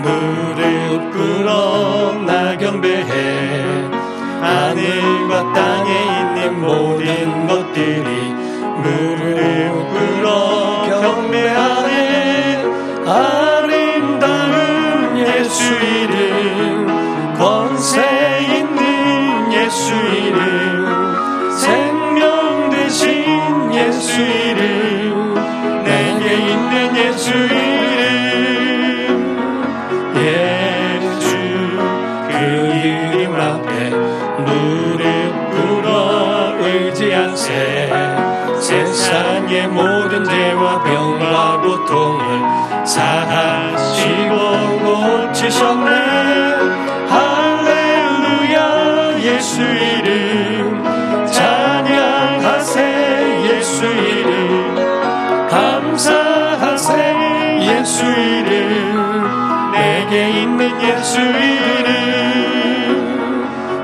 무릎 꿇어 나 경배해. 하늘과 땅에 있는 모든 것들이 무릎 꿇어 경배하네. 아름다운 예수 이름, 권세 있는 예수 이름, 생명 되신 예수 이름, 내게 있는 예수 이름. 예수 그 이름 앞에 무릎 꿇어 의지한세. 세상의 모든 죄와 병과 고통을 사하시고 고치셨네. 할렐루야 예수 이름, 찬양하세 예수 이름, 감사하세 예수 이름, 내게 있는 예수 이름.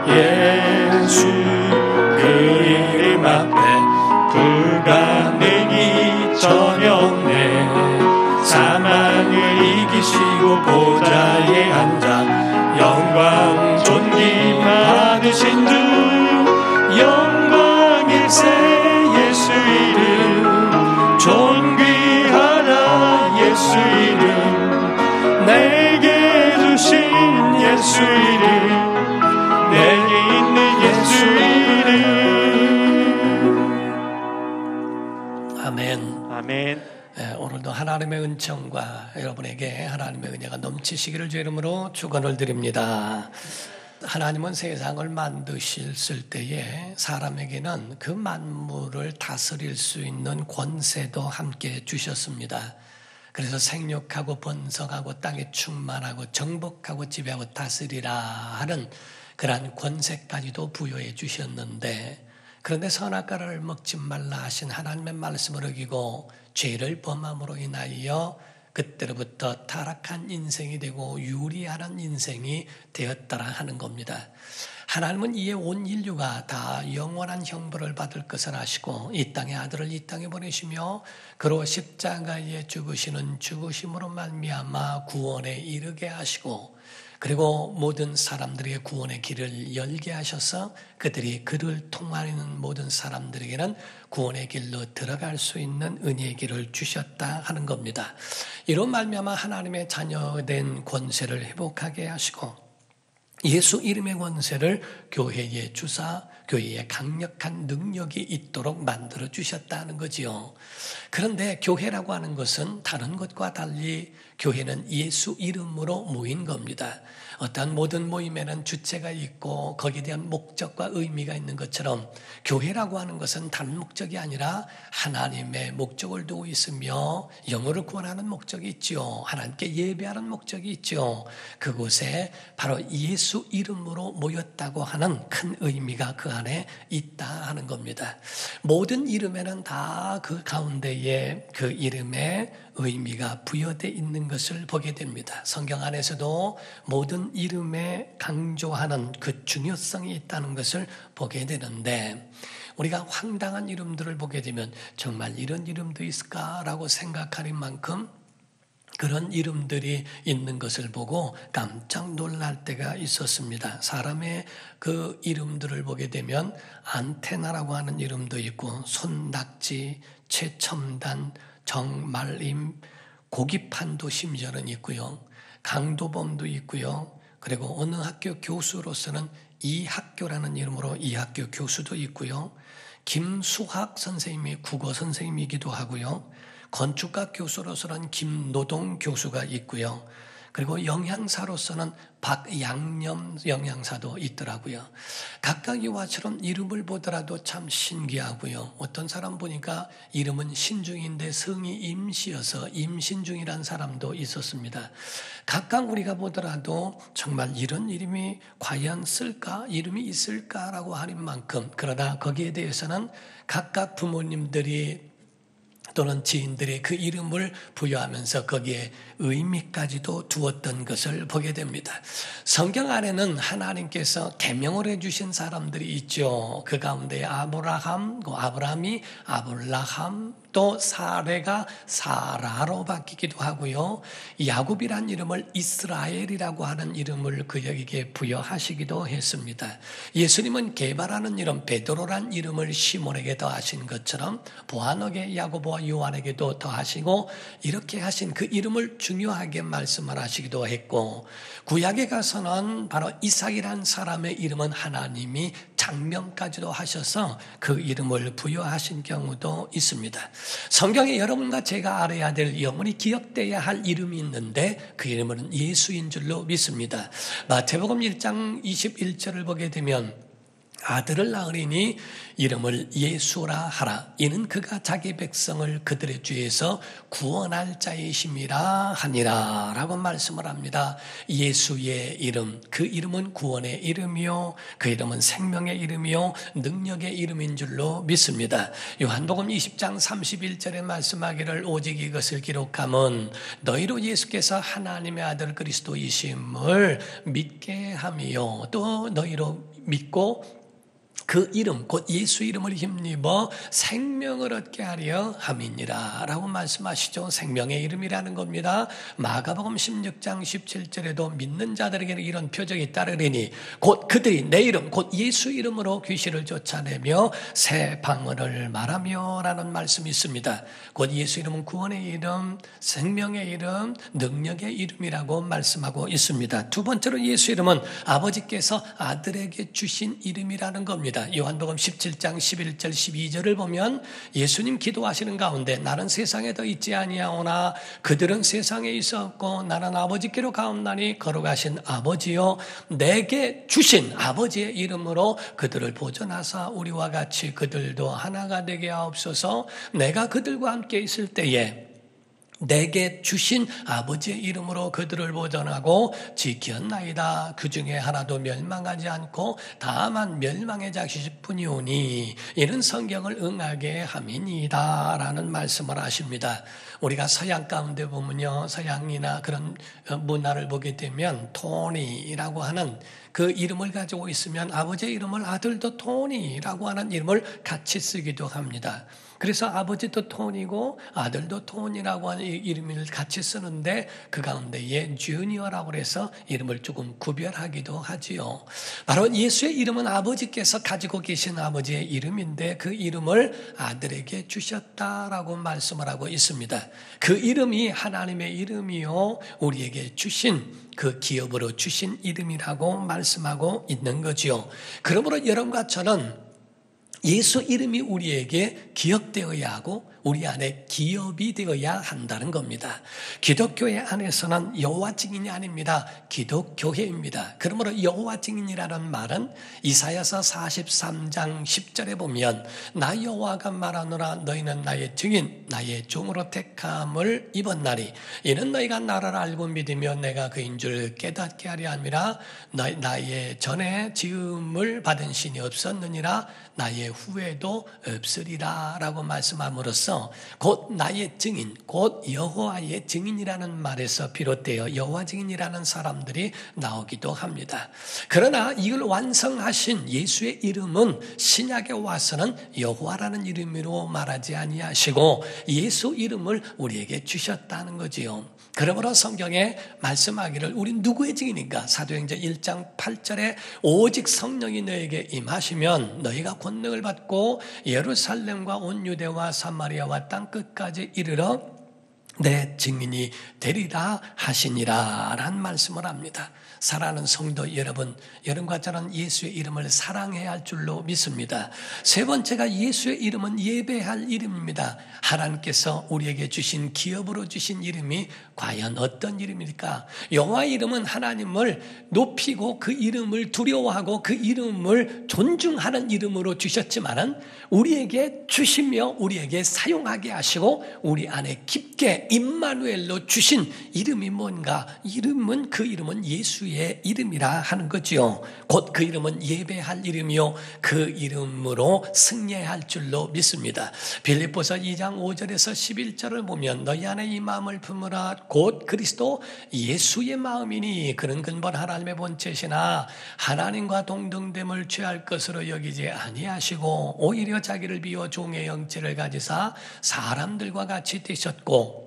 예수 그 이름 앞에 불가능이 전혀 없네. 사망을 이기시고 보좌에 앉아 영광 존귀 받으신 주, 영광일세 예수 이름, 존귀하라 예수 이름, 내게 주신 예수 이름, 내게 있는 예수 이름. 아멘. 아멘. 오늘도 하나님의 은총과 여러분에게 하나님의 은혜가 넘치시기를 주 이름으로 축원을 드립니다. 하나님은 세상을 만드셨을 때에 사람에게는 그 만물을 다스릴 수 있는 권세도 함께 주셨습니다. 그래서 생육하고 번성하고 땅에 충만하고 정복하고 지배하고 다스리라 하는 그러한 권세까지도 부여해 주셨는데, 그런데 선악과를 먹지 말라 하신 하나님의 말씀을 어기고 죄를 범함으로 인하여 그때로부터 타락한 인생이 되고 유리하는 인생이 되었더라 하는 겁니다. 하나님은 이에 온 인류가 다 영원한 형벌을 받을 것을 아시고 이 땅의 아들을 이 땅에 보내시며 그로 십자가에 죽으시는 죽으심으로 말미암아 구원에 이르게 하시고, 그리고 모든 사람들에게 구원의 길을 열게 하셔서 그들이 그를 통하는 모든 사람들에게는 구원의 길로 들어갈 수 있는 은혜의 길을 주셨다 하는 겁니다. 이런 말미암아 하나님의 자녀된 권세를 회복하게 하시고 예수 이름의 권세를 교회에 주사 교회에 강력한 능력이 있도록 만들어 주셨다는 거지요. 그런데 교회라고 하는 것은 다른 것과 달리 교회는 예수 이름으로 모인 겁니다. 어떠한 모든 모임에는 주체가 있고 거기에 대한 목적과 의미가 있는 것처럼 교회라고 하는 것은 다른 목적이 아니라 하나님의 목적을 두고 있으며 영혼을 구원하는 목적이 있죠. 하나님께 예배하는 목적이 있죠. 그곳에 바로 예수 이름으로 모였다고 하는 큰 의미가 그 안에 있다 하는 겁니다. 모든 이름에는 다 그 가운데에 그 이름의 의미가 부여되어 있는 것을 보게 됩니다. 성경 안에서도 모든 이름에 강조하는 그 중요성이 있다는 것을 보게 되는데, 우리가 황당한 이름들을 보게 되면 정말 이런 이름도 있을까라고 생각할 만큼 그런 이름들이 있는 것을 보고 깜짝 놀랄 때가 있었습니다. 사람의 그 이름들을 보게 되면 안테나라고 하는 이름도 있고 손낙지, 최첨단, 정말임, 고기판도 심지어는 있고요. 강도범도 있고요. 그리고 어느 학교 교수로서는 이학교라는 이름으로 이학교 교수도 있고요. 김수학 선생님이 국어 선생님이기도 하고요. 건축가 교수로서는 김노동 교수가 있고요. 그리고 영양사로서는 박양념 영양사도 있더라고요. 각각 이와처럼 이름을 보더라도 참 신기하고요. 어떤 사람 보니까 이름은 신중인데 성이 임시여서 임신중이라는 사람도 있었습니다. 각각 우리가 보더라도 정말 이런 이름이 과연 쓸까? 이름이 있을까라고 하는 만큼, 그러나 거기에 대해서는 각각 부모님들이 또는 지인들이 그 이름을 부여하면서 거기에 의미까지도 두었던 것을 보게 됩니다. 성경 안에는 하나님께서 계명을 해주신 사람들이 있죠. 그 가운데 아브라함이 아블라함, 또 사레가 사라로 바뀌기도 하고요. 야곱이란 이름을 이스라엘이라고 하는 이름을 그에게 부여하시기도 했습니다. 예수님은 게바라는 이름, 베드로란 이름을 시몬에게 더하신 것처럼 보아너게 야고보와 요한에게도 더하시고 이렇게 하신 그 이름을 중요하게 말씀을 하시기도 했고, 구약에 가서는 바로 이삭이란 사람의 이름은 하나님이 장명까지도 하셔서 그 이름을 부여하신 경우도 있습니다. 성경에 여러분과 제가 알아야 될 영원히 기억돼야 할 이름이 있는데 그 이름은 예수인 줄로 믿습니다. 마태복음 1장 21절을 보게 되면 아들을 낳으리니 이름을 예수라 하라. 이는 그가 자기 백성을 그들의 죄에서 구원할 자이심이라 하니라 라고 말씀을 합니다. 예수의 이름, 그 이름은 구원의 이름이요, 그 이름은 생명의 이름이요, 능력의 이름인 줄로 믿습니다. 요한복음 20장 31절에 말씀하기를 오직 이것을 기록함은 너희로 예수께서 하나님의 아들 그리스도이심을 믿게 함이요, 또 너희로 믿고 그 이름 곧 예수 이름을 힘입어 생명을 얻게 하려 함이니라 라고 말씀하시죠. 생명의 이름이라는 겁니다. 마가복음 16장 17절에도 믿는 자들에게는 이런 표적이 따르리니 곧 그들이 내 이름 곧 예수 이름으로 귀신을 쫓아내며 새 방언을 말하며 라는 말씀이 있습니다. 곧 예수 이름은 구원의 이름, 생명의 이름, 능력의 이름이라고 말씀하고 있습니다. 두 번째로 예수 이름은 아버지께서 아들에게 주신 이름이라는 겁니다. 요한복음 17장 11절 12절을 보면 예수님 기도하시는 가운데 나는 세상에 더 있지 아니하오나 그들은 세상에 있었고 나는 아버지께로 가옵나니 거룩하신 아버지요 내게 주신 아버지의 이름으로 그들을 보존하사 우리와 같이 그들도 하나가 되게 하옵소서. 내가 그들과 함께 있을 때에 내게 주신 아버지의 이름으로 그들을 보존하고 지켰나이다. 그 중에 하나도 멸망하지 않고 다만 멸망의 자식일 뿐이오니 이는 성경을 응하게 함이니이다 라는 말씀을 하십니다. 우리가 서양 가운데 보면요, 서양이나 그런 문화를 보게 되면 토니라고 하는 그 이름을 가지고 있으면 아버지의 이름을 아들도 토니라고 하는 이름을 같이 쓰기도 합니다. 그래서 아버지도 톤이고 아들도 톤이라고 하는 이름을 같이 쓰는데 그 가운데에 주니어라고 해서 이름을 조금 구별하기도 하지요. 바로 예수의 이름은 아버지께서 가지고 계신 아버지의 이름인데 그 이름을 아들에게 주셨다라고 말씀을 하고 있습니다. 그 이름이 하나님의 이름이요 우리에게 주신 그 기업으로 주신 이름이라고 말씀하고 있는 거지요. 그러므로 여러분과 저는 예수 이름이 우리에게 기억되어야 하고 우리 안에 기업이 되어야 한다는 겁니다. 기독교회 안에서는 여호와 증인이 아닙니다. 기독교회입니다. 그러므로 여호와 증인이라는 말은 이사야서 43장 10절에 보면 나 여호와가 말하노라 너희는 나의 증인 나의 종으로 택함을 입었나니 이는 너희가 나를 알고 믿으며 내가 그인 줄 깨닫게 하려 함이라. 나의 전에 지음을 받은 신이 없었느니라 나의 후에도 없으리라 라고 말씀함으로써 곧 나의 증인, 곧 여호와의 증인이라는 말에서 비롯되어 여호와 증인이라는 사람들이 나오기도 합니다. 그러나 이걸 완성하신 예수의 이름은 신약에 와서는 여호와라는 이름으로 말하지 아니하시고 예수 이름을 우리에게 주셨다는 거지요. 그러므로 성경에 말씀하기를 우린 누구의 증인인가? 사도행전 1장 8절에 오직 성령이 너에게 임하시면 너희가 권능을 받고 예루살렘과 온 유대와 사마리아와 땅 끝까지 이르러 내 증인이 되리라 하시니라 라는 말씀을 합니다. 사랑하는 성도 여러분, 여러분과 저는 예수의 이름을 사랑해야 할 줄로 믿습니다. 세 번째가 예수의 이름은 예배할 이름입니다. 하나님께서 우리에게 주신 기업으로 주신 이름이 과연 어떤 이름일까? 여호와의 이름은 하나님을 높이고 그 이름을 두려워하고 그 이름을 존중하는 이름으로 주셨지만은 우리에게 주시며 우리에게 사용하게 하시고 우리 안에 깊게 우리에게 임마누엘로 주신 이름이 뭔가? 그 이름은 예수의 이름이라 하는 거지요. 곧 그 이름은 예배할 이름이요, 그 이름으로 승리할 줄로 믿습니다. 빌립보서 2장 5절에서 11절을 보면 너희 안에 이 마음을 품으라 곧 그리스도 예수의 마음이니 그런 근본 하나님의 본체시나 하나님과 동등됨을 취할 것으로 여기지 아니하시고 오히려 자기를 비워 종의 형체를 가지사 사람들과 같이 되셨고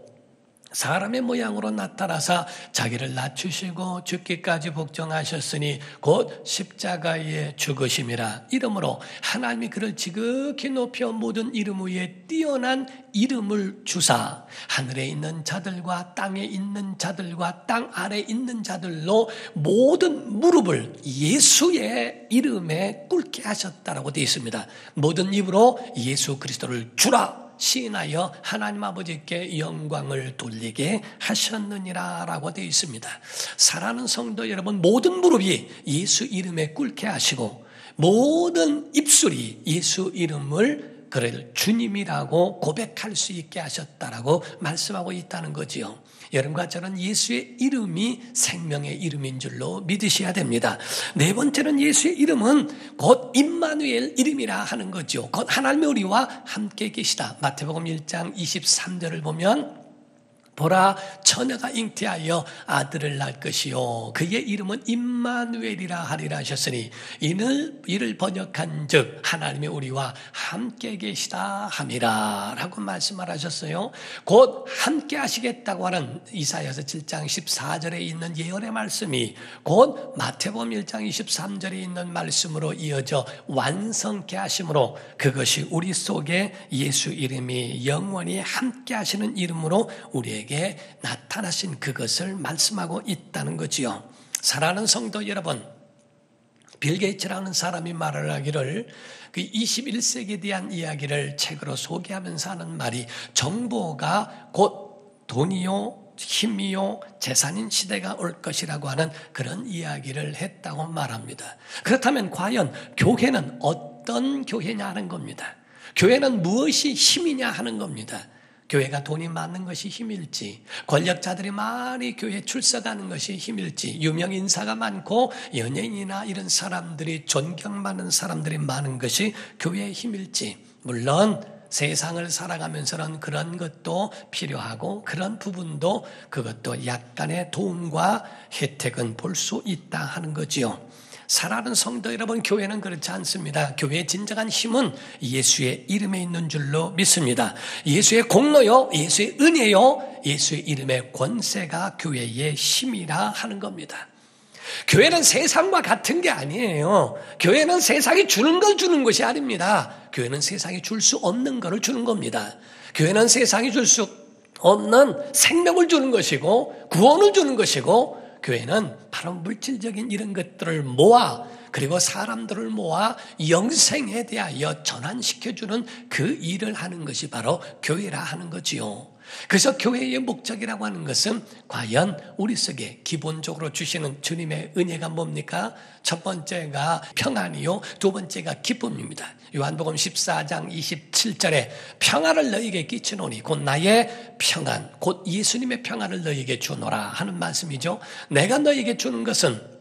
사람의 모양으로 나타나사 자기를 낮추시고 죽기까지 복종하셨으니 곧 십자가에 죽으심이라. 이러므로 하나님이 그를 지극히 높여 모든 이름 위에 뛰어난 이름을 주사 하늘에 있는 자들과 땅에 있는 자들과 땅 아래 있는 자들로 모든 무릎을 예수의 이름에 꿇게 하셨다라고 되어 있습니다. 모든 입으로 예수 그리스도를 주라 시인하여 하나님 아버지께 영광을 돌리게 하셨느니라 라고 되어 있습니다. 사랑하는 성도 여러분, 모든 무릎이 예수 이름에 꿇게 하시고 모든 입술이 예수 이름을 그를 주님이라고 고백할 수 있게 하셨다라고 말씀하고 있다는 거지요. 여러분과 저는 예수의 이름이 생명의 이름인 줄로 믿으셔야 됩니다. 네 번째는 예수의 이름은 곧 임마누엘 이름이라 하는 거죠. 곧 하나님의 우리와 함께 계시다. 마태복음 1장 23절을 보면 보라 처녀가 잉태하여 아들을 낳을 것이요 그의 이름은 임마누엘이라 하리라 하셨으니 이를 번역한 즉 하나님의 우리와 함께 계시다 함이라 라고 말씀을 하셨어요. 곧 함께 하시겠다고 하는 이사야서 7장 14절에 있는 예언의 말씀이 곧 마태복음 1장 23절에 있는 말씀으로 이어져 완성케 하심으로 그것이 우리 속에 예수 이름이 영원히 함께 하시는 이름으로 우리에게 나타나신 그것을 말씀하고 있다는 거지요. 사랑하는 성도 여러분, 빌 게이츠라는 사람이 말을 하기를 그 21세기에 대한 이야기를 책으로 소개하면서 하는 말이 정보가 곧 돈이요 힘이요 재산인 시대가 올 것이라고 하는 그런 이야기를 했다고 말합니다. 그렇다면 과연 교회는 어떤 교회냐 하는 겁니다. 교회는 무엇이 힘이냐 하는 겁니다. 교회가 돈이 많은 것이 힘일지, 권력자들이 많이 교회에 출석하는 것이 힘일지, 유명 인사가 많고 연예인이나 이런 사람들이 존경받는 사람들이 많은 것이 교회의 힘일지, 물론 세상을 살아가면서는 그런 것도 필요하고 그런 부분도 그것도 약간의 도움과 혜택은 볼 수 있다 하는 거지요. 사랑하는 성도 여러분, 교회는 그렇지 않습니다. 교회의 진정한 힘은 예수의 이름에 있는 줄로 믿습니다. 예수의 공로요, 예수의 은혜요, 예수의 이름의 권세가 교회의 힘이라 하는 겁니다. 교회는 세상과 같은 게 아니에요. 교회는 세상이 주는 걸 주는 것이 아닙니다. 교회는 세상이 줄 수 없는 것을 주는 겁니다. 교회는 세상이 줄 수 없는 생명을 주는 것이고 구원을 주는 것이고, 교회는 바로 물질적인 이런 것들을 모아 그리고 사람들을 모아 영생에 대하여 전환시켜주는 그 일을 하는 것이 바로 교회라 하는 거지요. 그래서 교회의 목적이라고 하는 것은 과연 우리 속에 기본적으로 주시는 주님의 은혜가 뭡니까? 첫 번째가 평안이요, 두 번째가 기쁨입니다. 요한복음 14장 27절에 평안을 너희에게 끼치노니 곧 나의 평안, 곧 예수님의 평안을 너희에게 주노라 하는 말씀이죠. 내가 너희에게 주는 것은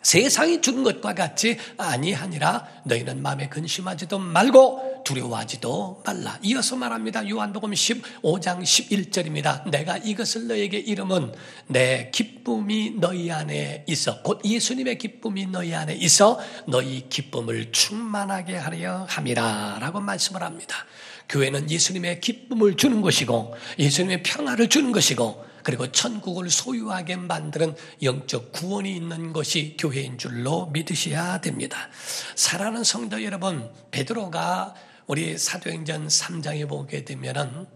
세상이 주는 것과 같이 아니하니라. 너희는 마음에 근심하지도 말고 두려워하지도 말라. 이어서 말합니다. 요한복음 15장 11절입니다. 내가 이것을 너희에게 이름은 내 기쁨이 너희 안에 있어, 곧 예수님의 기쁨이 너희 안에 있어 너희 기쁨을 충만하게 하려 함이라 라고 말씀을 합니다. 교회는 예수님의 기쁨을 주는 것이고 예수님의 평화를 주는 것이고 그리고 천국을 소유하게 만드는 영적 구원이 있는 것이 교회인 줄로 믿으셔야 됩니다. 사랑하는 성도 여러분, 베드로가 우리 사도행전 3장에 보게 되면은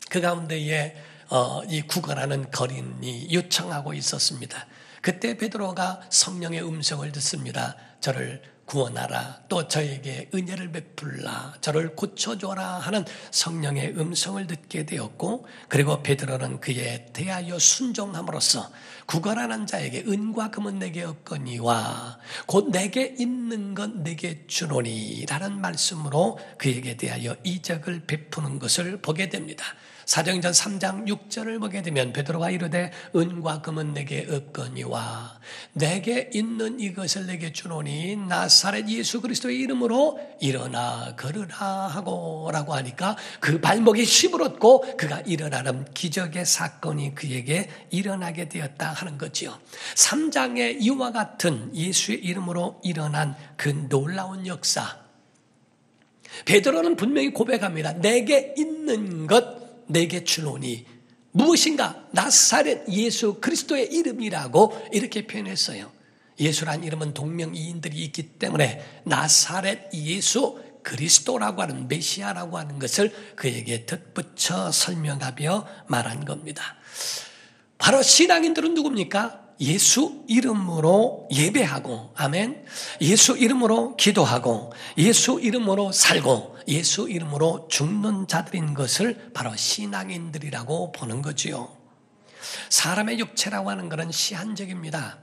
그 가운데에 이 구걸하는 거린이 요청하고 있었습니다. 그때 베드로가 성령의 음성을 듣습니다. 저를 구원하라, 또 저에게 은혜를 베풀라, 저를 고쳐줘라 하는 성령의 음성을 듣게 되었고, 그리고 베드로는 그에 대하여 순종함으로써 구걸하는 자에게 은과 금은 내게 없거니와 곧 내게 있는 것 내게 주노니 라는 말씀으로 그에게 대하여 이적을 베푸는 것을 보게 됩니다. 사도행전 3장 6절을 보게 되면 베드로가 이르되 은과 금은 내게 없거니와 내게 있는 이것을 내게 주노니 나사렛 예수 그리스도의 이름으로 일어나 걸으라 하고 라고 하니까 그 발목이 시부렀고 그가 일어나는 기적의 사건이 그에게 일어나게 되었다 하는 거지요. 3장의 이와 같은 예수의 이름으로 일어난 그 놀라운 역사, 베드로는 분명히 고백합니다. 내게 있는 것 내게 주노니 무엇인가? 나사렛 예수 그리스도의 이름이라고 이렇게 표현했어요. 예수란 이름은 동명이인들이 있기 때문에 나사렛 예수 그리스도라고 하는 메시아라고 하는 것을 그에게 덧붙여 설명하며 말한 겁니다. 바로 신앙인들은 누굽니까? 예수 이름으로 예배하고, 아멘. 예수 이름으로 기도하고, 예수 이름으로 살고, 예수 이름으로 죽는 자들인 것을 바로 신앙인들이라고 보는 거지요. 사람의 육체라고 하는 것은 시한적입니다.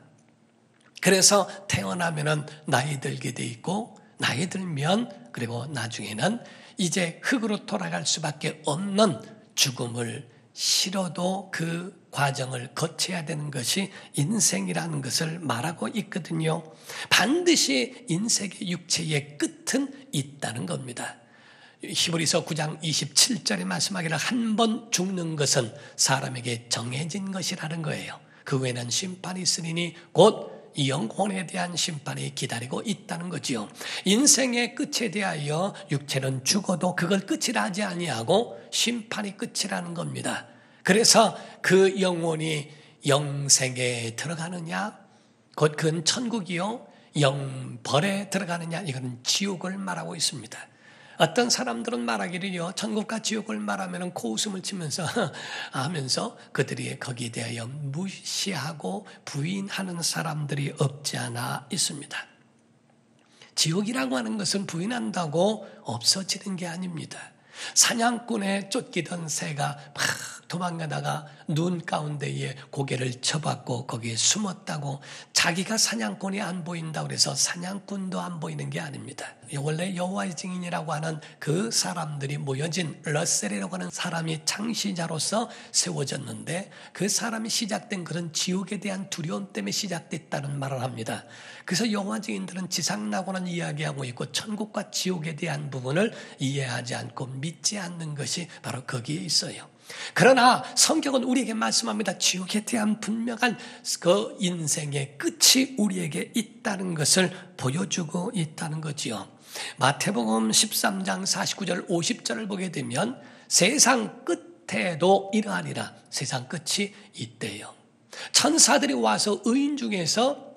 그래서 태어나면은 나이 들게 돼 있고, 나이 들면 그리고 나중에는 이제 흙으로 돌아갈 수밖에 없는 죽음을 싫어도 그 과정을 거쳐야 되는 것이 인생이라는 것을 말하고 있거든요. 반드시 인생의 육체의 끝은 있다는 겁니다. 히브리서 9장 27절에 말씀하기를 한 번 죽는 것은 사람에게 정해진 것이라는 거예요. 그 외에는 심판이 있으리니 곧 영혼에 대한 심판이 기다리고 있다는 거지요. 인생의 끝에 대하여 육체는 죽어도 그걸 끝이라 하지 아니하고 심판이 끝이라는 겁니다. 그래서 그 영혼이 영생에 들어가느냐, 곧 그건 천국이요, 영벌에 들어가느냐, 이건 지옥을 말하고 있습니다. 어떤 사람들은 말하기를요, 천국과 지옥을 말하면 코웃음을 치면서 하면서 그들이 거기에 대하여 무시하고 부인하는 사람들이 없지 않아 있습니다. 지옥이라고 하는 것은 부인한다고 없어지는 게 아닙니다. 사냥꾼에 쫓기던 새가 막 도망가다가 눈 가운데에 고개를 쳐박고 거기에 숨었다고, 자기가 사냥꾼이 안 보인다고 해서 사냥꾼도 안 보이는 게 아닙니다. 원래 여호와의 증인이라고 하는 그 사람들이 모여진 러셀이라고 하는 사람이 창시자로서 세워졌는데, 그 사람이 시작된 그런 지옥에 대한 두려움 때문에 시작됐다는 말을 합니다. 그래서 여호와 증인들은 지상낙원은 이야기하고 있고 천국과 지옥에 대한 부분을 이해하지 않고 믿지 않는 것이 바로 거기에 있어요. 그러나 성경은 우리에게 말씀합니다. 지옥에 대한 분명한 그 인생의 끝이 우리에게 있다는 것을 보여주고 있다는 거지요. 마태복음 13장 49절 50절을 보게 되면 세상 끝에도 이러하리라. 세상 끝이 있대요. 천사들이 와서 의인 중에서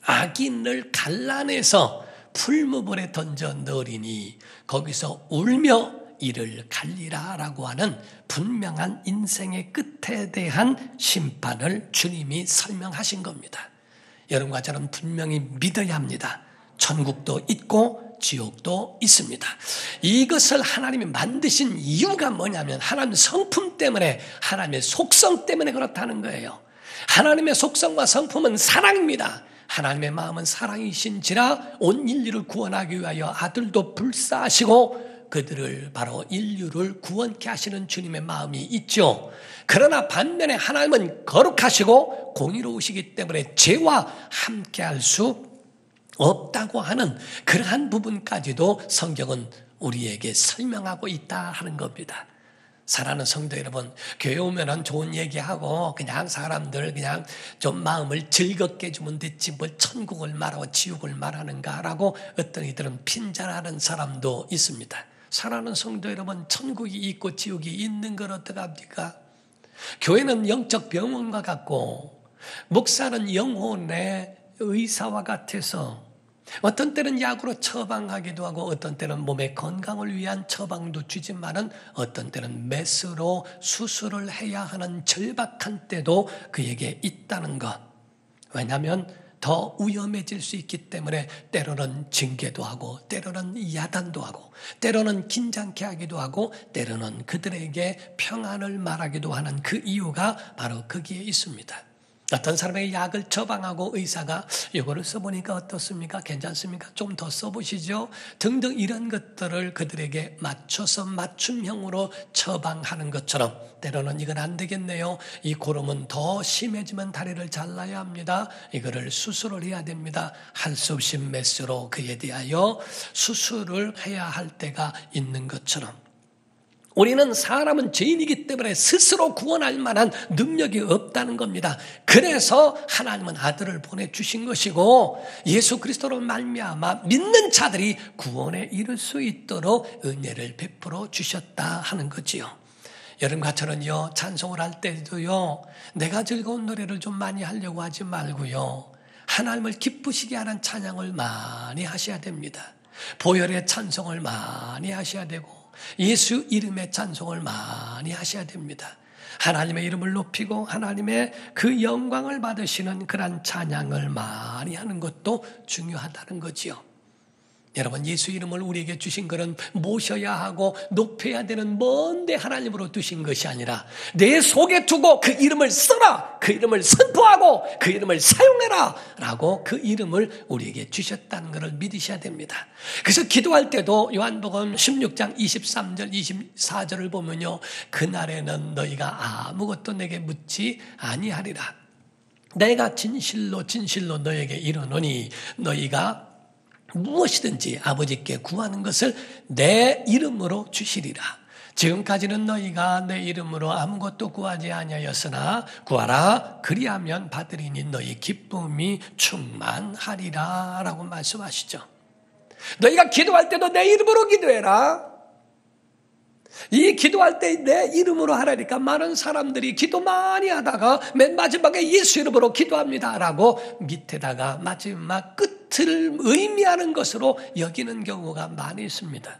악인을 갈라내서 풀무불에 던져 넣으리니 거기서 울며 이를 갈리라 라고 하는 분명한 인생의 끝에 대한 심판을 주님이 설명하신 겁니다. 여러분과 저는 분명히 믿어야 합니다. 천국도 있고 지옥도 있습니다. 이것을 하나님이 만드신 이유가 뭐냐면 하나님의 성품 때문에, 하나님의 속성 때문에 그렇다는 거예요. 하나님의 속성과 성품은 사랑입니다. 하나님의 마음은 사랑이신지라 온 인류를 구원하기 위하여 아들도 불사하시고 그들을 바로 인류를 구원케 하시는 주님의 마음이 있죠. 그러나 반면에 하나님은 거룩하시고 공의로우시기 때문에 죄와 함께할 수 없다고 하는 그러한 부분까지도 성경은 우리에게 설명하고 있다 하는 겁니다. 사랑하는 성도 여러분, 교회 오면은 좋은 얘기하고 그냥 사람들 그냥 좀 마음을 즐겁게 해주면 됐지 뭘 천국을 말하고 지옥을 말하는가라고 어떤 이들은 핀잔하는 사람도 있습니다. 사랑하는 성도 여러분, 천국이 있고 지옥이 있는 걸 어떡합니까? 교회는 영적 병원과 같고 목사는 영혼의 의사와 같아서 어떤 때는 약으로 처방하기도 하고 어떤 때는 몸의 건강을 위한 처방도 주지만은 어떤 때는 메스로 수술을 해야 하는 절박한 때도 그에게 있다는 것. 왜냐하면 더 위험해질 수 있기 때문에 때로는 징계도 하고 때로는 야단도 하고 때로는 긴장케 하기도 하고 때로는 그들에게 평안을 말하기도 하는 그 이유가 바로 거기에 있습니다. 어떤 사람에게 약을 처방하고 의사가 이거를 써보니까 어떻습니까? 괜찮습니까? 좀 더 써보시죠. 등등 이런 것들을 그들에게 맞춰서 맞춤형으로 처방하는 것처럼 때로는 이건 안 되겠네요. 이 고름은 더 심해지면 다리를 잘라야 합니다. 이거를 수술을 해야 됩니다. 할 수 없이 메스로 그에 대하여 수술을 해야 할 때가 있는 것처럼 우리는 사람은 죄인이기 때문에 스스로 구원할 만한 능력이 없다는 겁니다. 그래서 하나님은 아들을 보내주신 것이고 예수 그리스도로 말미암아 믿는 자들이 구원에 이를 수 있도록 은혜를 베풀어 주셨다 하는 거지요. 여러분과 저는요, 찬송을 할 때도요, 내가 즐거운 노래를 좀 많이 하려고 하지 말고요, 하나님을 기쁘시게 하는 찬양을 많이 하셔야 됩니다. 보혈의 찬송을 많이 하셔야 되고 예수 이름의 찬송을 많이 하셔야 됩니다. 하나님의 이름을 높이고 하나님의 그 영광을 받으시는 그런 찬양을 많이 하는 것도 중요하다는 거지요. 여러분, 예수 이름을 우리에게 주신 것은 모셔야 하고 높여야 되는 먼데 하나님으로 두신 것이 아니라 내 속에 두고 그 이름을 써라, 그 이름을 선포하고 그 이름을 사용해라 라고 그 이름을 우리에게 주셨다는 것을 믿으셔야 됩니다. 그래서 기도할 때도 요한복음 16장 23절 24절을 보면요, 그날에는 너희가 아무것도 내게 묻지 아니하리라. 내가 진실로 진실로 너에게 이르노니 너희가 무엇이든지 아버지께 구하는 것을 내 이름으로 주시리라. 지금까지는 너희가 내 이름으로 아무것도 구하지 아니하였으나 구하라 그리하면 받으리니 너희 기쁨이 충만하리라 라고 말씀하시죠. 너희가 기도할 때도 내 이름으로 기도해라. 이 기도할 때 내 이름으로 하라니까 많은 사람들이 기도 많이 하다가 맨 마지막에 예수 이름으로 기도합니다 라고 밑에다가 마지막 끝을 의미하는 것으로 여기는 경우가 많이 있습니다.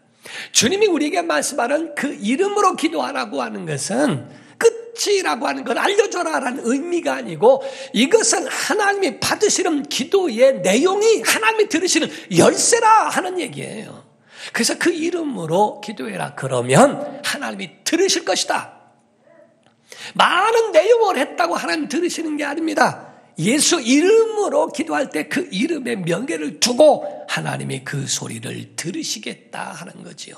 주님이 우리에게 말씀하는 그 이름으로 기도하라고 하는 것은 끝이라고 하는 걸 알려줘라라는 의미가 아니고 이것은 하나님이 받으시는 기도의 내용이 하나님이 들으시는 열쇠라 하는 얘기예요. 그래서 그 이름으로 기도해라. 그러면 하나님이 들으실 것이다. 많은 내용을 했다고 하나님 들으시는 게 아닙니다. 예수 이름으로 기도할 때 그 이름의 명예를 두고 하나님이 그 소리를 들으시겠다 하는 거지요.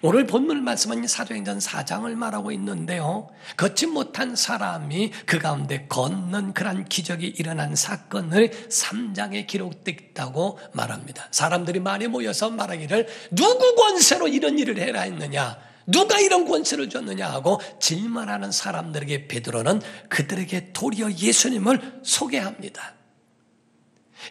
오늘 본문 말씀은 사도행전 4장을 말하고 있는데요, 걷지 못한 사람이 그 가운데 걷는 그런 기적이 일어난 사건을 3장에 기록됐다고 말합니다. 사람들이 많이 모여서 말하기를 누구 권세로 이런 일을 해라 했느냐, 누가 이런 권세를 줬느냐 하고 질문하는 사람들에게 베드로는 그들에게 도리어 예수님을 소개합니다.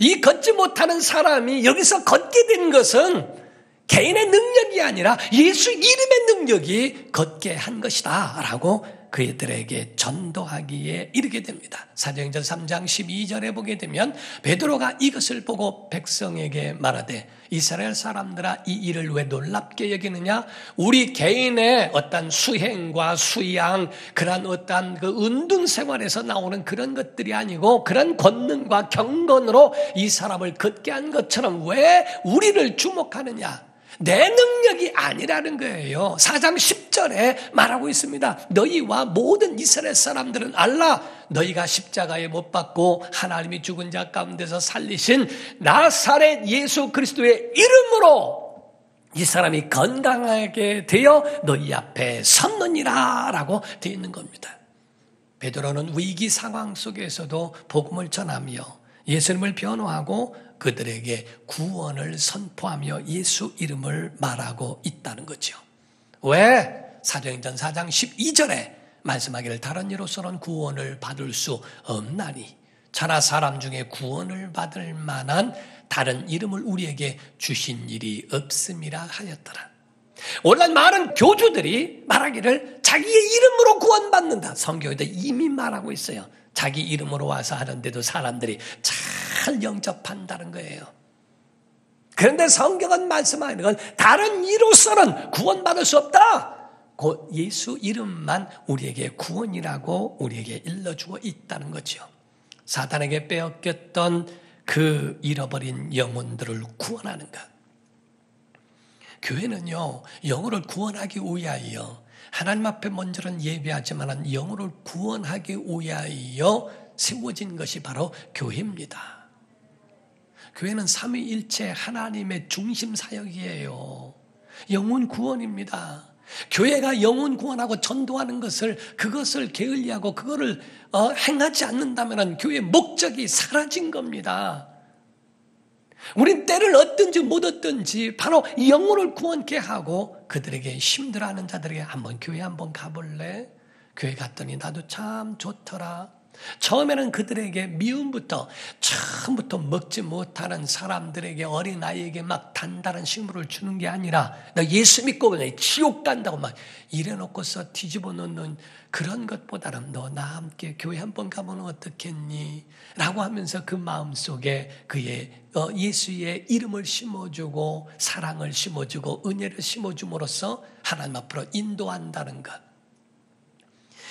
이 걷지 못하는 사람이 여기서 걷게 된 것은 개인의 능력이 아니라 예수 이름의 능력이 걷게 한 것이다 라고 그들에게 전도하기에 이르게 됩니다. 사도행전 3장 12절에 보게 되면 베드로가 이것을 보고 백성에게 말하되 이스라엘 사람들아 이 일을 왜 놀랍게 여기느냐, 우리 개인의 어떤 수행과 수양 그런 어떤 그 은둔 생활에서 나오는 그런 것들이 아니고 그런 권능과 경건으로 이 사람을 걷게 한 것처럼 왜 우리를 주목하느냐, 내 능력이 아니라는 거예요. 4장 10절에 말하고 있습니다. 너희와 모든 이스라엘 사람들은 알라, 너희가 십자가에 못 박고 하나님이 죽은 자 가운데서 살리신 나사렛 예수 그리스도의 이름으로 이 사람이 건강하게 되어 너희 앞에 섰느니라 라고 되어 있는 겁니다. 베드로는 위기 상황 속에서도 복음을 전하며 예수님을 변호하고 그들에게 구원을 선포하며 예수 이름을 말하고 있다는 거죠. 왜? 사도행전 4장 12절에 말씀하기를 다른 이로서는 구원을 받을 수 없나니 천하 사람 중에 구원을 받을 만한 다른 이름을 우리에게 주신 일이 없음이라 하였더라. 오늘날 많은 교주들이 말하기를 자기의 이름으로 구원받는다. 성경에도 이미 말하고 있어요. 자기 이름으로 와서 하는데도 사람들이 잘 영접한다는 거예요. 그런데 성경은 말씀하는 건 다른 이로서는 구원받을 수 없다. 곧 예수 이름만 우리에게 구원이라고 우리에게 일러주고 있다는 거죠. 사탄에게 빼앗겼던 그 잃어버린 영혼들을 구원하는 것. 교회는요, 영혼을 구원하기 위하여 하나님 앞에 먼저는 예배하지만 영혼을 구원하기 위하여 세워진 것이 바로 교회입니다. 교회는 삼위일체 하나님의 중심 사역이에요. 영혼 구원입니다. 교회가 영혼 구원하고 전도하는 그것을 게을리하고 그거를 행하지 않는다면 교회의 목적이 사라진 겁니다. 우린 때를 얻든지 못 얻든지 바로 영혼을 구원케 하고 그들에게 힘들어하는 자들에게 한번 교회 한번 가볼래? 교회 갔더니 나도 참 좋더라. 처음에는 그들에게 미움부터 처음부터 먹지 못하는 사람들에게 어린아이에게 막 단단한 식물을 주는 게 아니라 너 예수 믿고 그냥 지옥 간다고 막 이래놓고서 뒤집어 놓는 그런 것보다는 너 나 함께 교회 한번 가보면 어떻겠니? 라고 하면서 그 마음속에 그의 예수의 이름을 심어주고 사랑을 심어주고 은혜를 심어줌으로써 하나님 앞으로 인도한다는 것.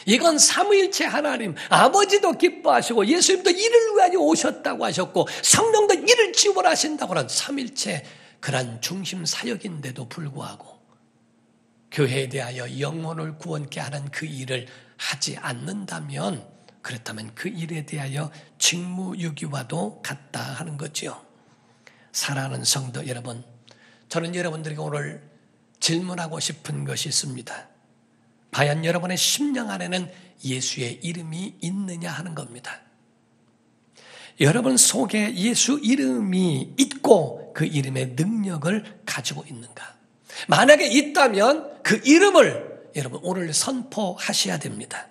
이건 삼위일체 하나님 아버지도 기뻐하시고 예수님도 이를 위하여 오셨다고 하셨고 성령도 이를 지원하신다고 하는 삼위일체 그런 중심 사역인데도 불구하고 교회에 대하여 영혼을 구원케 하는 그 일을 하지 않는다면 그렇다면 그 일에 대하여 직무유기와도 같다 하는 거죠. 사랑하는 성도 여러분, 저는 여러분들에게 오늘 질문하고 싶은 것이 있습니다. 과연 여러분의 심령 안에는 예수의 이름이 있느냐 하는 겁니다. 여러분 속에 예수 이름이 있고 그 이름의 능력을 가지고 있는가? 만약에 있다면 그 이름을 여러분 오늘 선포하셔야 됩니다.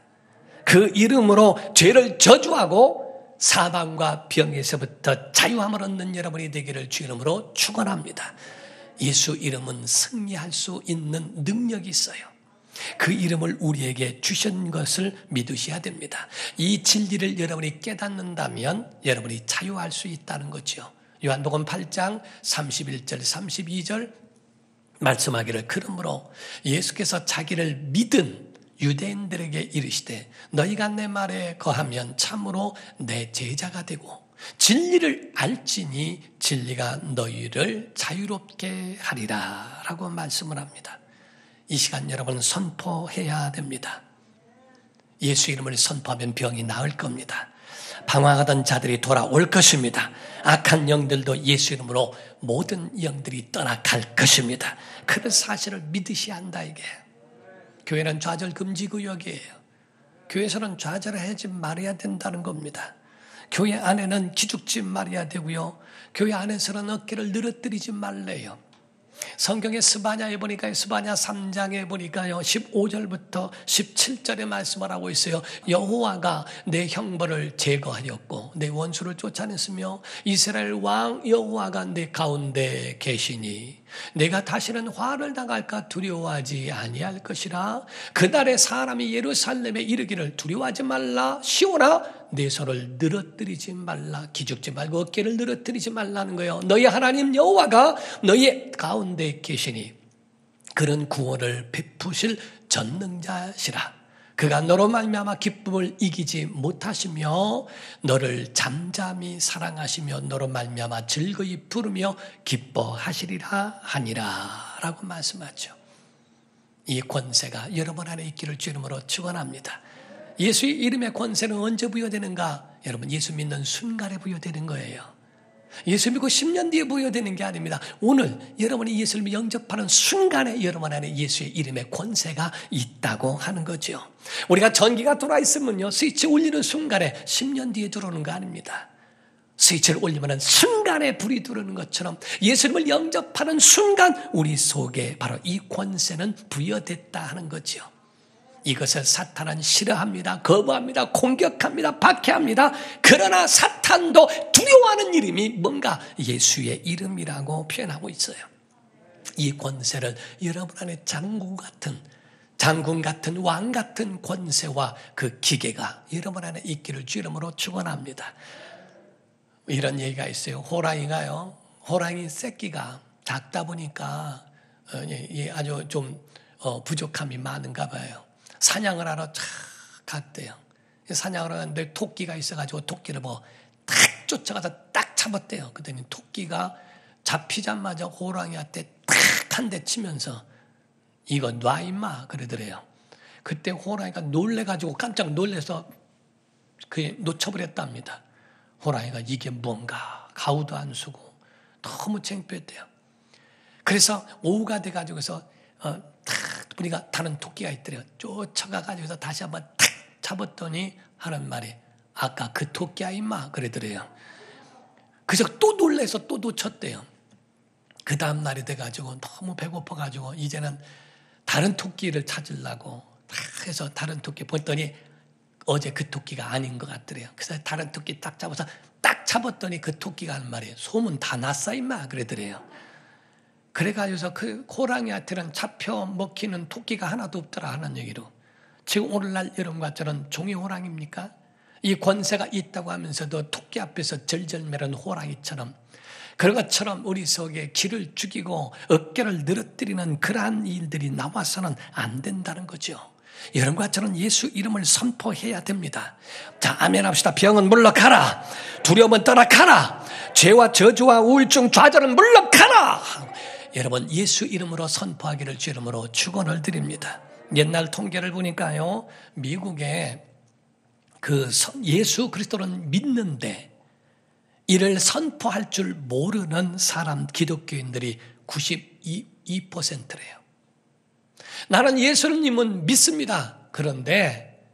그 이름으로 죄를 저주하고 사망과 병에서부터 자유함을 얻는 여러분이 되기를 주 이름으로 축원합니다. 예수 이름은 승리할 수 있는 능력이 있어요. 그 이름을 우리에게 주신 것을 믿으셔야 됩니다. 이 진리를 여러분이 깨닫는다면 여러분이 자유할 수 있다는 거죠. 요한복음 8장 31절 32절 말씀하기를 그러므로 예수께서 자기를 믿은 유대인들에게 이르시되 너희가 내 말에 거하면 참으로 내 제자가 되고 진리를 알지니 진리가 너희를 자유롭게 하리라 라고 말씀을 합니다. 이 시간 여러분 선포해야 됩니다. 예수 이름을 선포하면 병이 나을 겁니다. 방황하던 자들이 돌아올 것입니다. 악한 영들도 예수 이름으로 모든 영들이 떠나갈 것입니다. 그 사실을 믿으셔야 한다 이게. 교회는 좌절 금지 구역이에요. 교회에서는 좌절을 하지 말아야 된다는 겁니다. 교회 안에는 기죽지 말아야 되고요. 교회 안에서는 어깨를 늘어뜨리지 말래요. 성경의 스바냐에 보니까 스바냐 3장에 보니까요 15절부터 17절에 말씀을 하고 있어요. 여호와가 내 형벌을 제거하였고 내 원수를 쫓아냈으며 이스라엘 왕 여호와가 내 가운데 계시니 내가 다시는 화를 당할까 두려워하지 아니할 것이라. 그날에 사람이 예루살렘에 이르기를 두려워하지 말라 시온아 내 손을 늘어뜨리지 말라. 기죽지 말고 어깨를 늘어뜨리지 말라는 거예요. 너희 하나님 여호와가 너희 가운데 계시니 그런 구원을 베푸실 전능자시라. 그가 너로 말미암아 기쁨을 이기지 못하시며 너를 잠잠히 사랑하시며 너로 말미암아 즐거이 부르며 기뻐하시리라 하니라 라고 말씀하죠. 이 권세가 여러분 안에 있기를 주 이름으로 축원합니다. 예수의 이름의 권세는 언제 부여되는가? 여러분 예수 믿는 순간에 부여되는 거예요. 예수 믿고 10년 뒤에 부여되는 게 아닙니다. 오늘 여러분이 예수를 영접하는 순간에 여러분 안에 예수의 이름의 권세가 있다고 하는 거죠. 우리가 전기가 돌아 있으면요 스위치 올리는 순간에 10년 뒤에 들어오는 거 아닙니다. 스위치를 올리면 순간에 불이 들어오는 것처럼 예수님을 영접하는 순간 우리 속에 바로 이 권세는 부여됐다 하는 거죠. 이것을 사탄은 싫어합니다. 거부합니다. 공격합니다. 박해합니다. 그러나 사탄도 두려워하는 이름이 뭔가 예수의 이름이라고 표현하고 있어요. 이 권세를 여러분 안에 장군 같은 왕 같은 권세와 그 기계가 여러분 안에 있기를 주 이름으로 축원합니다. 이런 얘기가 있어요. 호랑이 새끼가 작다 보니까 아주 좀 부족함이 많은가 봐요. 사냥을 하러 쫙 갔대요. 사냥을 하는데 토끼가 있어가지고 토끼를 딱 쫓아가서 딱 잡았대요. 그랬더니 토끼가 잡히자마자 호랑이한테 딱 한 대 치면서 이거 놔 임마 그러더래요. 그때 호랑이가 놀래가지고 깜짝 놀래서 그에 놓쳐버렸답니다. 호랑이가 이게 뭔가 가우도 안 쓰고 너무 창피했대요. 그래서 오후가 돼가지고서 탁 보니까 다른 토끼가 있더래요. 쫓아가가지고서 다시 한번 탁 잡았더니 하는 말이 아까 그 토끼야 임마 그러더래요. 그래서 또 놀래서 또 놓쳤대요. 그 다음 날이 돼가지고 너무 배고파가지고 이제는 다른 토끼를 찾으려고 딱 해서 다른 토끼 봤더니 어제 그 토끼가 아닌 것 같더래요. 그래서 다른 토끼 딱 잡아서 딱 잡았더니 그 토끼가 하는 말이에요. 소문 다 났어 임마 그러더래요. 그래가지고서 그 호랑이한테는 잡혀 먹히는 토끼가 하나도 없더라 하는 얘기로. 지금 오늘날 여러분과 저는 종이 호랑입니까? 이 권세가 있다고 하면서도 토끼 앞에서 절절매는 호랑이처럼 그런 것처럼 우리 속에 기를 죽이고 어깨를 늘어뜨리는 그러한 일들이 나와서는 안 된다는 거죠. 여러분과 저는 예수 이름을 선포해야 됩니다. 자, 아멘 합시다. 병은 물러가라. 두려움은 떠나가라. 죄와 저주와 우울증 좌절은 물러가라. 여러분 예수 이름으로 선포하기를 주 이름으로 축원을 드립니다. 옛날 통계를 보니까요, 미국에 그 예수 그리스도를 믿는데 이를 선포할 줄 모르는 사람 기독교인들이 92%래요. 나는 예수님은 믿습니다. 그런데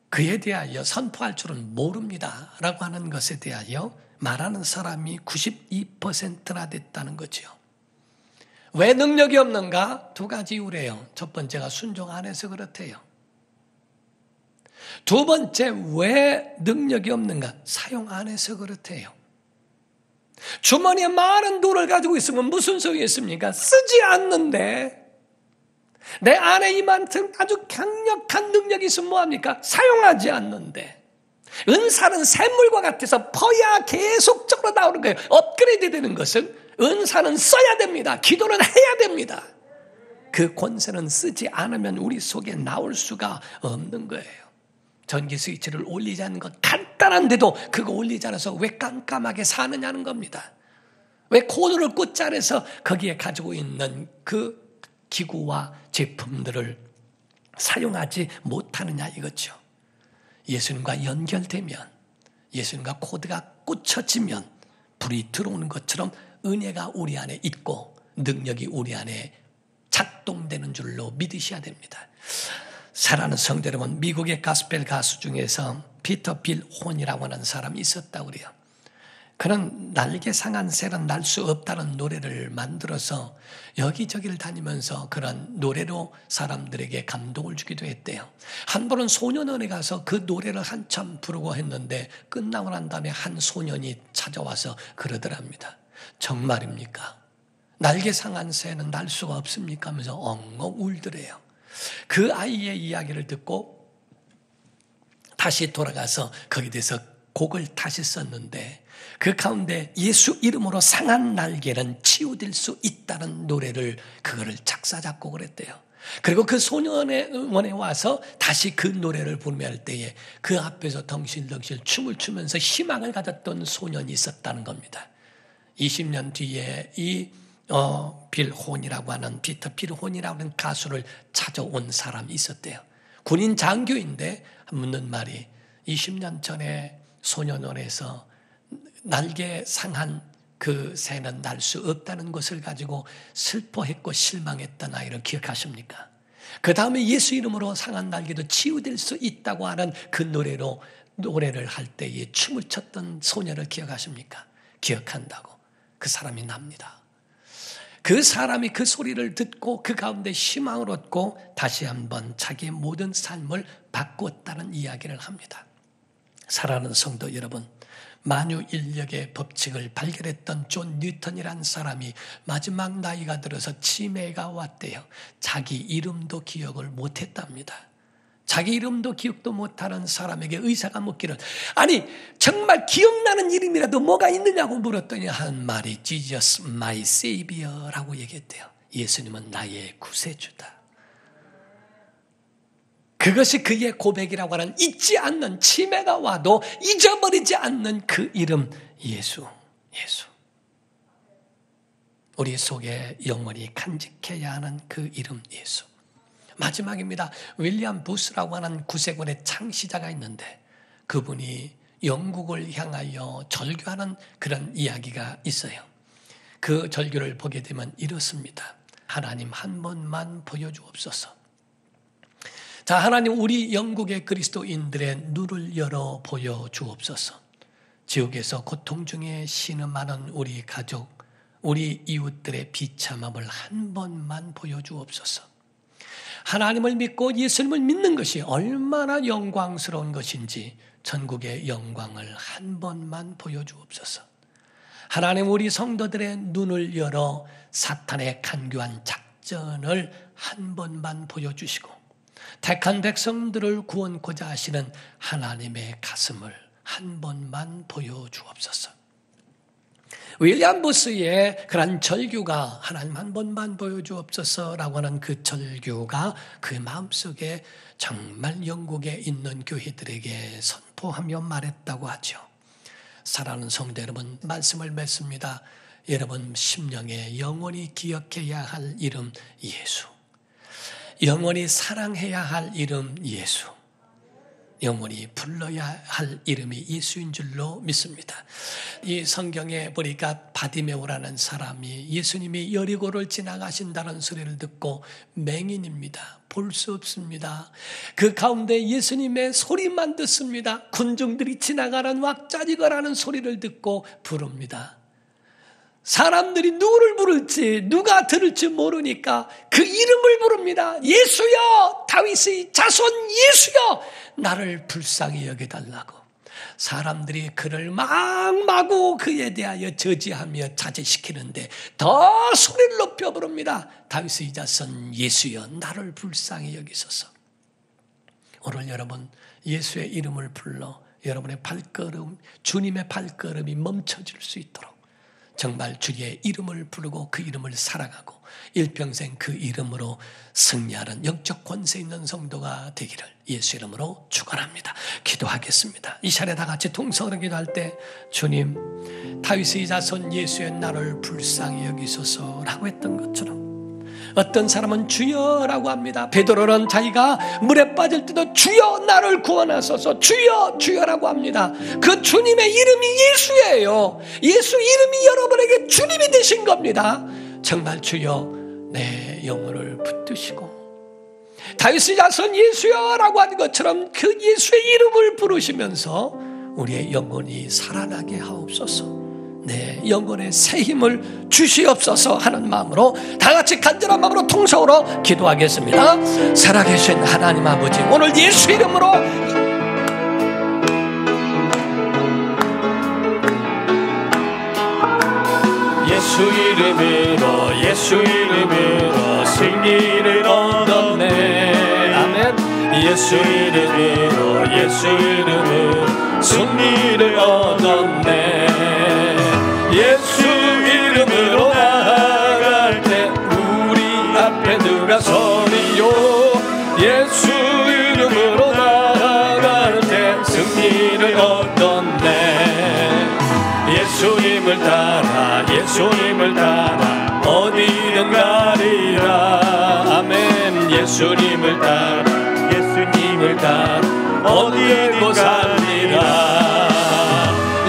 그에 대하여 선포할 줄은 모릅니다. 라고 하는 것에 대하여 말하는 사람이 92%나 됐다는 거죠. 왜 능력이 없는가? 두 가지 이유래요. 첫 번째가 순종 안 해서 그렇대요. 두 번째, 왜 능력이 없는가? 사용 안 해서 그렇대요. 주머니에 많은 돈을 가지고 있으면 무슨 소용이 있습니까? 쓰지 않는데 내 안에 이만큼 아주 강력한 능력이 있으면 뭐합니까? 사용하지 않는데. 은사는 샘물과 같아서 퍼야 계속적으로 나오는 거예요. 업그레이드 되는 것은 은사는 써야 됩니다. 기도는 해야 됩니다. 그 권세는 쓰지 않으면 우리 속에 나올 수가 없는 거예요. 전기 스위치를 올리지 않는 것 간단한데도 그거 올리지 않아서 왜 깜깜하게 사느냐는 겁니다. 왜 코드를 꽂지 않아서 거기에 가지고 있는 그 기구와 제품들을 사용하지 못하느냐 이거죠. 예수님과 연결되면, 예수님과 코드가 꽂혀지면 불이 들어오는 것처럼 은혜가 우리 안에 있고 능력이 우리 안에 작동되는 줄로 믿으셔야 됩니다. 사랑하는 성도 여러분, 미국의 가스펠 가수 중에서 피터 빌 혼이라고 하는 사람이 있었다고 그래요. 그는 날개 상한 새는 날 수 없다는 노래를 만들어서 여기저기를 다니면서 그런 노래로 사람들에게 감동을 주기도 했대요. 한 번은 소년원에 가서 그 노래를 한참 부르고 했는데 끝나고 난 다음에 한 소년이 찾아와서 그러더랍니다. 정말입니까? 날개 상한 새는 날 수가 없습니까? 하면서 엉엉 울더래요. 그 아이의 이야기를 듣고 다시 돌아가서 거기에 대해서 곡을 다시 썼는데 그 가운데 예수 이름으로 상한 날개는 치유될 수 있다는 노래를 그거를 작사 작곡을 했대요. 그리고 그 소년원에 와서 다시 그 노래를 부르며 할 때에 그 앞에서 덩실덩실 춤을 추면서 희망을 가졌던 소년이 있었다는 겁니다. 20년 뒤에 이 빌 혼이라고 하는 피터 빌 혼이라고 하는 가수를 찾아온 사람이 있었대요. 군인 장교인데 묻는 말이 20년 전에 소년원에서 날개 상한 그 새는 날 수 없다는 것을 가지고 슬퍼했고 실망했던 아이를 기억하십니까? 그 다음에 예수 이름으로 상한 날개도 치유될 수 있다고 하는 그 노래를 할 때에 춤을 췄던 소녀를 기억하십니까? 기억한다고. 그 사람이 납니다. 그 사람이 그 소리를 듣고 그 가운데 희망을 얻고 다시 한번 자기의 모든 삶을 바꾸었다는 이야기를 합니다. 사랑하는 성도 여러분, 만유인력의 법칙을 발견했던 존 뉴턴이라는 사람이 마지막 나이가 들어서 치매가 왔대요. 자기 이름도 기억을 못했답니다. 자기 이름도 기억도 못하는 사람에게 의사가 묻기를, 아니 정말 기억나는 이름이라도 뭐가 있느냐고 물었더니 한 말이 Jesus my Savior라고 얘기했대요. 예수님은 나의 구세주다. 그것이 그의 고백이라고 하는 잊지 않는, 치매가 와도 잊어버리지 않는 그 이름 예수. 우리 속에 영원히 간직해야 하는 그 이름 예수. 마지막입니다. 윌리엄 부스라고 하는 구세군의 창시자가 있는데 그분이 영국을 향하여 절규하는 그런 이야기가 있어요. 그 절규를 보게 되면 이렇습니다. 하나님 한 번만 보여주옵소서. 자, 하나님 우리 영국의 그리스도인들의 눈을 열어 보여주옵소서. 지옥에서 고통 중에 신음하는 우리 가족, 우리 이웃들의 비참함을 한 번만 보여주옵소서. 하나님을 믿고 예수님을 믿는 것이 얼마나 영광스러운 것인지 전국의 영광을 한 번만 보여주옵소서. 하나님 우리 성도들의 눈을 열어 사탄의 간교한 작전을 한 번만 보여주시고 택한 백성들을 구원코자 하시는 하나님의 가슴을 한 번만 보여주옵소서. 윌리엄 부스의 그런 절규가 하나님 한 번만 보여주옵소서라고 하는 그 절규가 그 마음속에 정말 영국에 있는 교회들에게 선포하며 말했다고 하죠. 사랑하는 성도 여러분, 말씀을 맺습니다. 여러분 심령에 영원히 기억해야 할 이름 예수, 영원히 사랑해야 할 이름 예수, 영원히 불러야 할 이름이 예수인 줄로 믿습니다. 이 성경에 보니까 바디메오라는 사람이 예수님이 여리고를 지나가신다는 소리를 듣고 맹인입니다. 볼 수 없습니다. 그 가운데 예수님의 소리만 듣습니다. 군중들이 지나가는 왁자지껄하는 소리를 듣고 부릅니다. 사람들이 누구를 부를지 누가 들을지 모르니까 그 이름을 부릅니다. 예수여, 다윗의 자손 예수여, 나를 불쌍히 여겨달라고. 사람들이 그를 마구 그에 대하여 저지하며 자제시키는데 더 소리를 높여 부릅니다. 다윗의 자손 예수여, 나를 불쌍히 여기소서. 오늘 여러분 예수의 이름을 불러 여러분의 발걸음, 주님의 발걸음이 멈춰질 수 있도록 정말 주의 이름을 부르고 그 이름을 사랑하고 일평생 그 이름으로 승리하는 영적 권세 있는 성도가 되기를 예수 이름으로 축원합니다. 기도하겠습니다. 이 시간에 다 같이 통성으로 기도할 때 주님, 다윗의 자손 예수의 나를 불쌍히 여기소서라고 했던 것처럼 어떤 사람은 주여라고 합니다. 베드로는 자기가 물에 빠질 때도 주여 나를 구원하소서, 주여 주여라고 합니다. 그 주님의 이름이 예수예요. 예수 이름이 여러분에게 주님이 되신 겁니다. 정말 주여 내 영혼을 붙드시고 다윗의 자손 예수여라고 한 것처럼 그 예수의 이름을 부르시면서 우리의 영혼이 살아나게 하옵소서. 내 영혼에 새 힘을 주시옵소서 하는 마음으로 다 같이 간절한 마음으로 통성으로 기도하겠습니다. 살아계신 하나님 아버지, 오늘 예수 이름으로 예수 이름으로 승리를 얻었네. 아멘. 예수 이름으로 승리를 얻었네. 예수 이름으로 나아갈 때 우리 앞에 누가 서리요. 예수 이름으로 나아갈 때 승리를 얻었네. 예수님을 따라 어디든 가리라. 아멘. 예수님을 따라 어디든 가리라.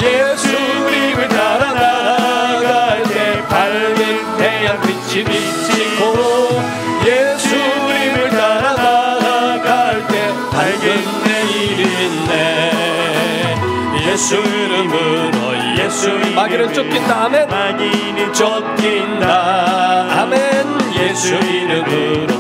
예수님을 따라 나아갈 때 밝은 태양빛이 비치고 예수님을 따라 나아갈 때 밝은 내일이 있네. 예수 이름으로 마귀는 쫓긴다. 아멘. 마귀는 쫓긴다. 아멘. 예수 이름으로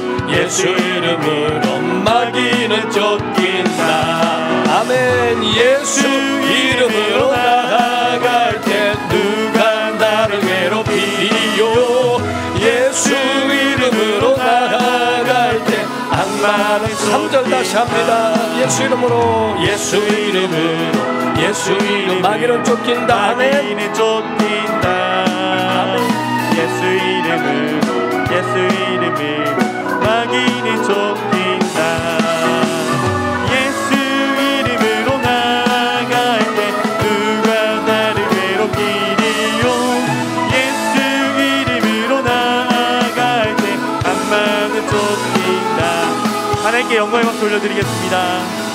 마귀는 쫓긴다. 아멘. 예수 이름으로 나아갈 때 누가 나를 괴롭히리요. 예수 이름으로 나아갈 때 악마는 3절 다시 합니다. 예수 이름으로 마귀는 쫓긴다. 아멘. 예수 이름으로 마귀는 쫓긴다. 예수 이름으로 나아갈 때 누가 나를 괴롭히리요. 예수 이름으로 나아갈 때 악마는 쫓긴다. 하나님께 영광의 박수 올려드리겠습니다.